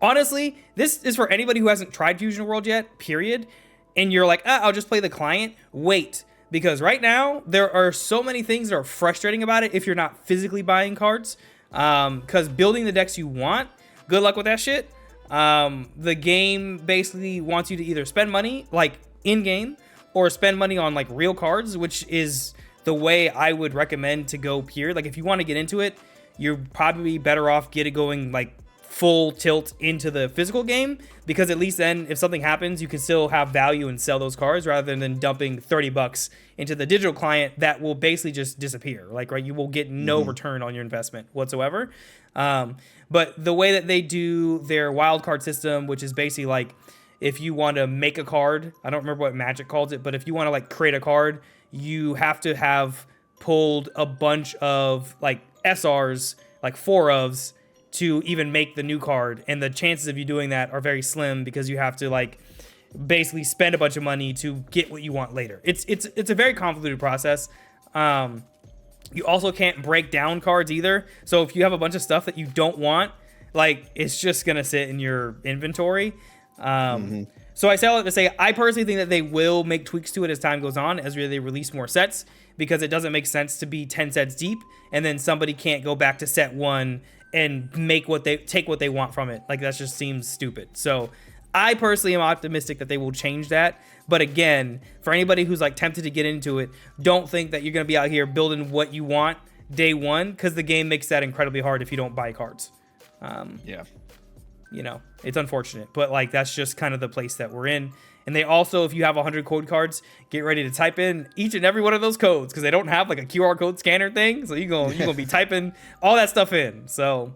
honestly, this is for anybody who hasn't tried Fusion World yet, period. And you're like, I'll just play the client. Wait, because right now there are so many things that are frustrating about it if you're not physically buying cards. Because building the decks you want, good luck with that shit. The game basically wants you to either spend money like in game or spend money on like real cards, which is the way I would recommend to go pure. Like if you want to get into it, you're probably better off getting going like full tilt into the physical game, because at least then if something happens you can still have value and sell those cards rather than dumping $30 into the digital client that will basically just disappear. Like, right, you will get no return on your investment whatsoever. But the way that they do their wild card system, which is basically like if you want to make a card, I don't remember what Magic calls it, but if you want to like create a card, you have to have pulled a bunch of like SRs, like 4-ofs, to even make the new card, and the chances of you doing that are very slim because you have to like basically spend a bunch of money to get what you want later. It's a very convoluted process. You also can't break down cards either. So if you have a bunch of stuff that you don't want, like it's just gonna sit in your inventory. So I say all that to say, I personally think that they will make tweaks to it as time goes on, as they release more sets, because it doesn't make sense to be 10 sets deep and then somebody can't go back to set 1 and take what they want from it. Like that just seems stupid. So I personally am optimistic that they will change that. But again, for anybody who's like tempted to get into it, don't think that you're going to be out here building what you want day one, because the game makes that incredibly hard if you don't buy cards. You know, it's unfortunate, but like that's just kind of the place that we're in. And they also, if you have 100 code cards, get ready to type in each and every one of those codes, because they don't have like a QR code scanner thing. So you're gonna be typing all that stuff in. So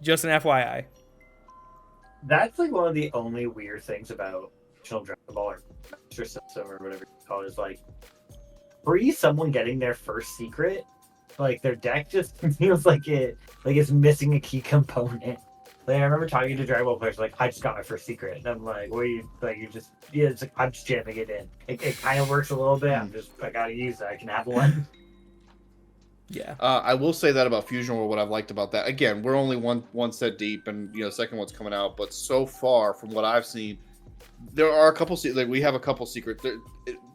just an FYI. That's like one of the only weird things about traditional Dragon Ball or Master System or whatever you call it, is like someone getting their first secret, like their deck just feels like it's missing a key component. Like I remember talking to Dragon Ball players like, I just got my first secret, and I'm like, what are you like? It's like I'm just jamming it in. It kind of works a little bit. I gotta use it. I can have one. Yeah. I will say that about Fusion World. What I've liked about that, again, we're only one set deep, and second one's coming out. But so far, from what I've seen, there are a couple. We have a couple secrets.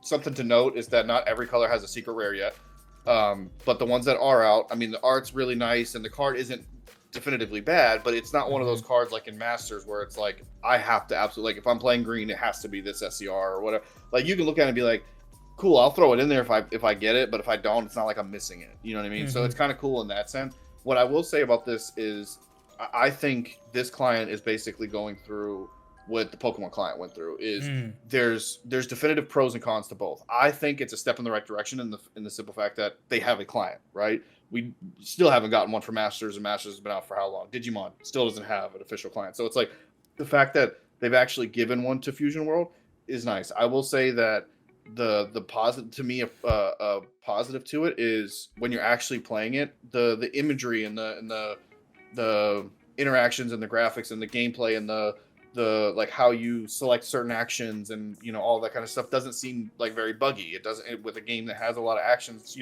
Something to note is that not every color has a secret rare yet. But the ones that are out, I mean, the art's really nice, and the card isn't definitively bad, but it's not one of those cards like in Masters where it's like I have to absolutely, like if I'm playing green, it has to be this SCR or whatever. Like you can look at it and be like, cool, I'll throw it in there if I get it, but if I don't, it's not like I'm missing it. You know what I mean? So it's kind of cool in that sense. What I will say about this is I think this client is basically going through what the Pokemon client went through. Is there's definitive pros and cons to both. I think it's a step in the right direction in the simple fact that they have a client, right? We still haven't gotten one for Masters, and Masters has been out for how long? Digimon still doesn't have an official client. So it's like the fact that they've actually given one to Fusion World is nice. I will say that the positive to me, a positive to it is when you're actually playing it, the imagery and the interactions and the graphics and the gameplay and the like how you select certain actions and all that kind of stuff doesn't seem like very buggy. It doesn't, with a game that has a lot of actions,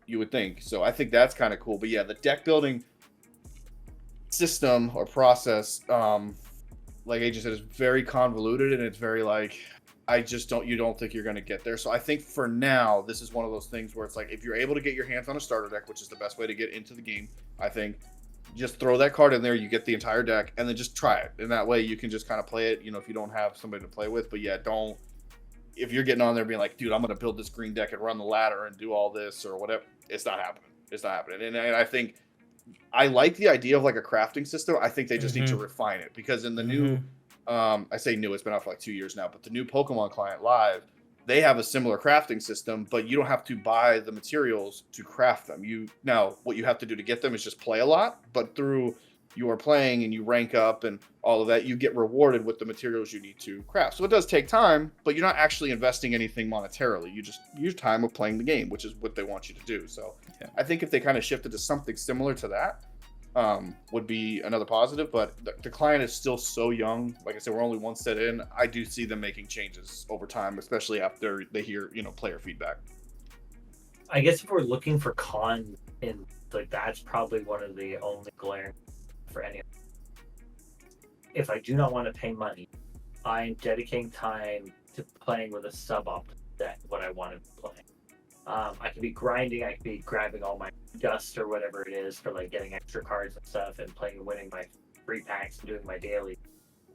you would think. So I think that's kind of cool. But yeah, the deck building system or process, like Agent said, is very convoluted, and it's very like, you don't think you're going to get there. So I think for now, this is one of those things where it's like, if you're able to get your hands on a starter deck, which is the best way to get into the game, I think just throw that card in there, you get the entire deck, and then just try it. And that way you can just kind of play it, if you don't have somebody to play with. But yeah, if you're getting on there being like, dude, I'm going to build this green deck and run the ladder and do all this or whatever, it's not happening. It's not happening. And I think I like the idea of like a crafting system. I think they just need to refine it, because in the new, I say new, it's been out for like 2 years now, but the new Pokemon client live, they have a similar crafting system, but you don't have to buy the materials to craft them. Now what you have to do to get them is just play a lot, but through you are playing and you rank up and all of that, you get rewarded with the materials you need to craft. So it does take time, but you're not actually investing anything monetarily. You just use time of playing the game, which is what they want you to do. So yeah. I think if they kind of shifted to something similar to that, would be another positive. But the client is still so young. Like I said, we're only one set in. I do see them making changes over time, especially after they hear, player feedback. I guess if we're looking for cons, and like that's probably one of the only glaring for any. if I do not want to pay money, I'm dedicating time to playing with a suboptimal deck, what I want to be playing. I could be grinding, I could be grabbing all my dust or whatever it is for like getting extra cards and stuff and playing and winning my free packs and doing my daily.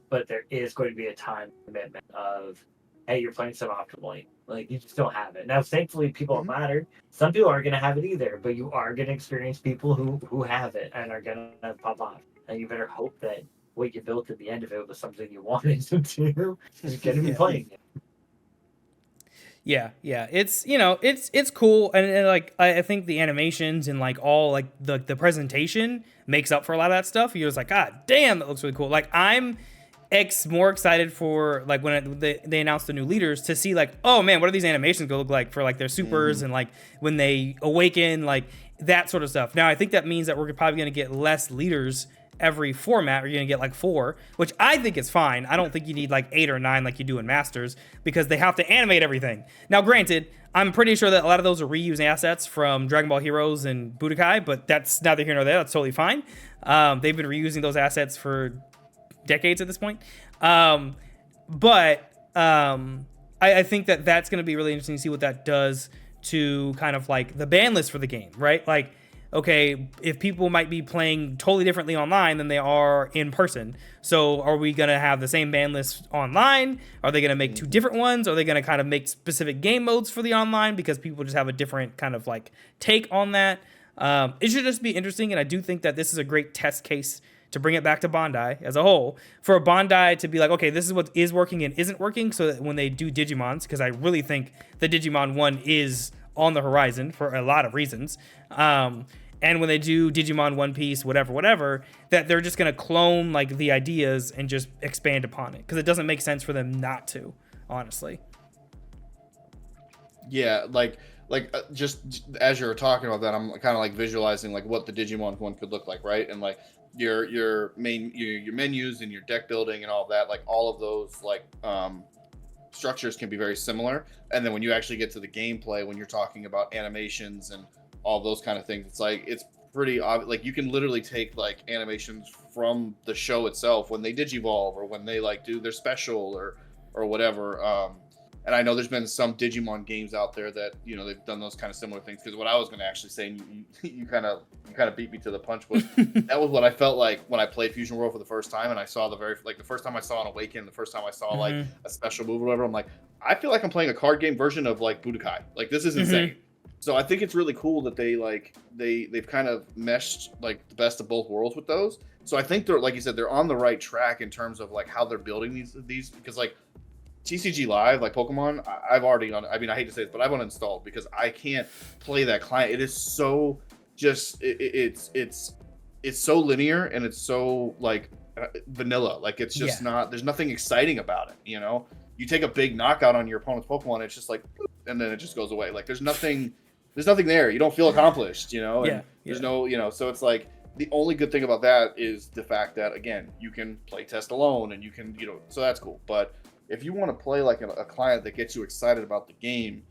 But there is going to be a time commitment of, hey, you're playing suboptimally. Like, you just don't have it. Now, thankfully, people Mhm. matter. Some people aren't going to have it either, but you are going to experience people who have it and are going to pop off. And you better hope that what you built at the end of it was something you wanted to do. You're going to be Yeah. playing it. Yeah, yeah, it's it's cool, and like I think the animations and like all like the presentation makes up for a lot of that stuff. You're just like, God damn, that looks really cool. Like I'm more excited for like when they announce the new leaders to see like, oh man, what are these animations gonna look like for like their supers and like when they awaken, like that sort of stuff. Now I think that means that we're probably gonna get less leaders every format. You're gonna get like 4, which I think is fine. I don't think you need like 8 or 9 like you do in Masters because they have to animate everything. Now, granted, I'm pretty sure that a lot of those are reusing assets from Dragon Ball Heroes and Budokai, but that's neither here nor there. That's totally fine. They've been reusing those assets for decades at this point. I think that that's going to be really interesting to see what that does to kind of like the ban list for the game, right? Like, okay, if people might be playing totally differently online than they are in person. So are we going to have the same ban list online? Are they going to make 2 different ones? Are they going to kind of make specific game modes for the online because people just have a different kind of like take on that? It should just be interesting. And I do think that this is a great test case to bring it back to Bandai as a whole, for Bandai to be like, okay, this is what is working and isn't working, so that when they do Digimons, because I really think the Digimon 1 is on the horizon for a lot of reasons, and when they do Digimon One Piece, whatever, that they're just going to clone like the ideas and just expand upon it, because it doesn't make sense for them not to, honestly. Yeah, just as you're talking about that, I'm kind of like visualizing like what the Digimon one could look like, right? And like your menus and your deck building and all that, like all of those like structures can be very similar. And then when you actually get to the gameplay, when you're talking about animations and all those kind of things, it's like it's pretty obvious. Like you can literally take like animations from the show itself when they digivolve or when they like do their special or whatever. And I know there's been some Digimon games out there that, you know, they've done those kind of similar things. Because what I was going to actually say, and you kind of beat me to the punch, was that was what I felt like when I played Fusion World for the first time, and I saw the first time I saw an Awaken, the first time I saw like a special move or whatever. I'm like, I feel like I'm playing a card game version of like Budokai. Like this is insane. So I think it's really cool that they've kind of meshed like the best of both worlds with those. So I think they're, like you said, they're on the right track in terms of like how they're building these because like TCG Live, like Pokemon, I've already I mean, I hate to say this, but I've uninstalled because I can't play that client. It is so just it's so linear and it's so like vanilla. Like it's just not. There's nothing exciting about it. You know, you take a big knockout on your opponent's Pokemon, it's just like, and then it just goes away. Like there's nothing there. You don't feel accomplished. You know, and there's no, you know. So it's like the only good thing about that is the fact that again, you can play test alone and you can, you know, so that's cool. But if you want to play like a client that gets you excited about the game,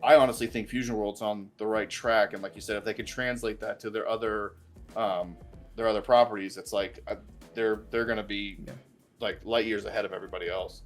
I honestly think Fusion World's on the right track. And like you said, if they can translate that to their other properties, it's like they're going to be like light years ahead of everybody else.